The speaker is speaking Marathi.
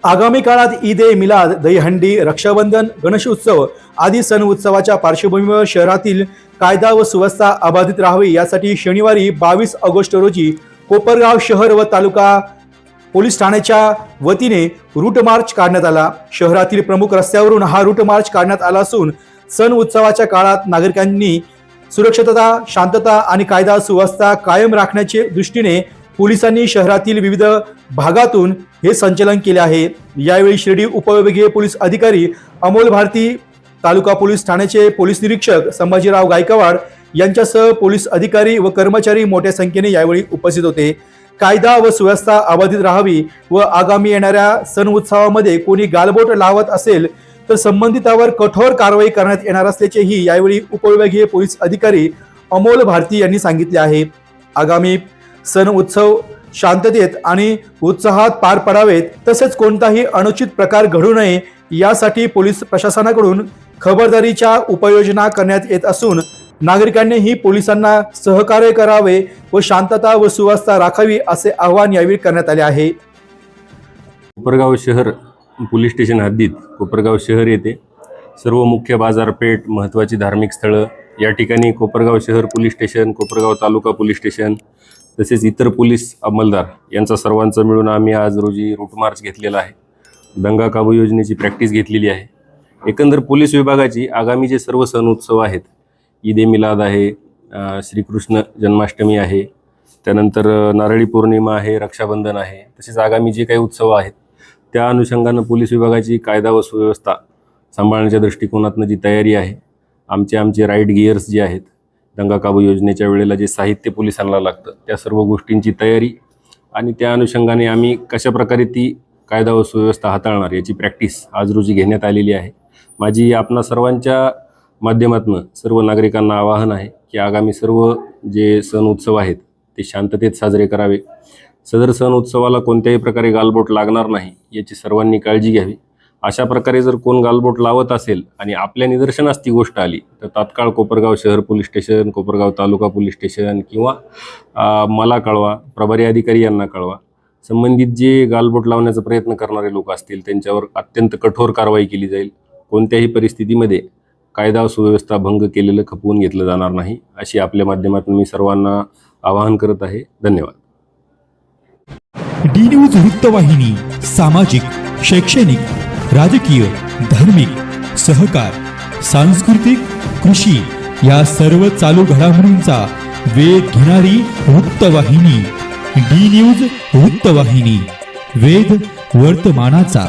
आगामी काळात ईद ए मिलाद, दहीहंडी, रक्षाबंधन, गणेश उत्सव आदी सण उत्सवाच्या पार्श्वभूमीवर शहरातील कायदा व सुव्यवस्था अबाधित राहावी यासाठी शनिवारी 22 ऑगस्ट रोजी कोपरगाव शहर व तालुका पोलीस ठाण्याच्या वतीने रूट मार्च काढण्यात आला। शहरातील प्रमुख रस्त्यावरून हा रूट मार्च काढण्यात आला असून सण उत्सवाच्या काळात नागरिकांनी सुरक्षितता, शांतता आणि कायदा सुव्यवस्था कायम राखण्याच्या दृष्टीने पोलिसांनी शहरातील विविध भागातून हे संचलन केले आहे। यावेळी शिर्डी उपविभागीय पोलीस अधिकारी अमोल भारती, तालुका पोलीस ठाण्याचे पोलीस निरीक्षक संभाजीराव गायकवाड यांच्यासह पोलीस अधिकारी व कर्मचारी मोठ्या संख्येने यावेळी उपस्थित होते। कायदा व सुव्यवस्था अबाधित राहावी व आगामी येणाऱ्या सण उत्सवामध्ये कोणी गालबोट लावत असेल तर संबंधितावर कठोर कारवाई करण्यात येणार असल्याचेही यावेळी उपविभागीय पोलीस अधिकारी अमोल भारती यांनी सांगितले आहे। आगामी सण उत्सव शांततेत आणि उत्साहात पार पडावेत, तसेच कोणताही अनुचित प्रकार घडू नये यासाठी पोलीस प्रशासनाकडून खबरदारीच्या उपाययोजना करण्यात येत असून नागरिकांनीही पोलिसांना सहकार्य करावे व शांतता व सुव्यवस्था राखावी असे आवाहन यावेळी करण्यात आले आहे। कोपरगाव शहर पोलीस स्टेशन हद्दीत कोपरगाव शहर येथे सर्व मुख्य बाजारपेठ, महत्त्वाची धार्मिक स्थळं या ठिकाणी कोपरगाव शहर पोलीस स्टेशन, कोपरगाव तालुका पोलीस स्टेशन तसेच इतर पोलीस अंमलदार यांचा सर्वांचा मिळून आम्ही आज रोजी रूट मार्च घेतलेला आहे। दंगा काबू योजनेची प्रॅक्टिस घेतलेली आहे। एकंदर पोलीस विभागाची आगामी जे सर्व सण उत्सव आहेत, ईद ए मिलाद आहे, श्रीकृष्ण जन्माष्टमी आहे, त्यानंतर नारळी पौर्णिमा आहे, रक्षाबंधन आहे, तसेच आगामी जे काही उत्सव आहेत त्या अनुषंगानं पोलीस विभागाची कायदा व सुव्यवस्था सांभाळण्याच्या दृष्टिकोनातून जी तयारी आहे, आमचे राईट गिअर्स जे आहेत, दंगा काबू योजनेच्या वेळेला जे साहित्य पोलिसांना लागतं त्या सर्व गोष्टींची तयारी आणि त्या अनुषंगाने आम्ही कशाप्रकारे ती कायदा व सुव्यवस्था हाताळणार याची प्रॅक्टिस आज रोजी घेण्यात आलेली आहे। माझी आपणा सर्वांच्या माध्यमातून सर्व नागरिकांना आवाहन आहे की आगामी सर्व जे सण उत्सव आहेत ते शांततेत साजरे करावे। सदर सण उत्सवाला कोणत्याही प्रकारे गालबोट लागणार नाही याची सर्वांनी काळजी घ्यावी। अशा प्रकारे जर कोण गालबोट लावत असेल आणि आपल्या निदर्शनास ती गोष्ट आली तर तात्काळ कोपरगाव शहर पोलीस स्टेशन, कोपरगाव तालुका पोलीस स्टेशन किंवा मला कळवा, प्रभारी अधिकारी यांना कळवा। संबंधित जे गालबोट लावण्याचा प्रयत्न करणारे लोक असतील त्यांच्यावर अत्यंत कठोर कारवाई केली जाईल। कोणत्याही परिस्थितीमध्ये कायदा व सुव्यवस्था भंग केलेलं खपवून घेतलं जाणार नाही अशी आपल्या माध्यमातून मी सर्वांना आवाहन करत आहे। धन्यवाद। डी न्यूज वृत्तवाहिनी सामाजिक, शैक्षणिक, राजकीय, धार्मिक, सहकार, सांस्कृतिक, कृषी या सर्व चालू घडामोडींचा वेध घेणारी वृत्तवाहिनी। डी न्यूज वृत्तवाहिनी, वेध वर्तमानाचा।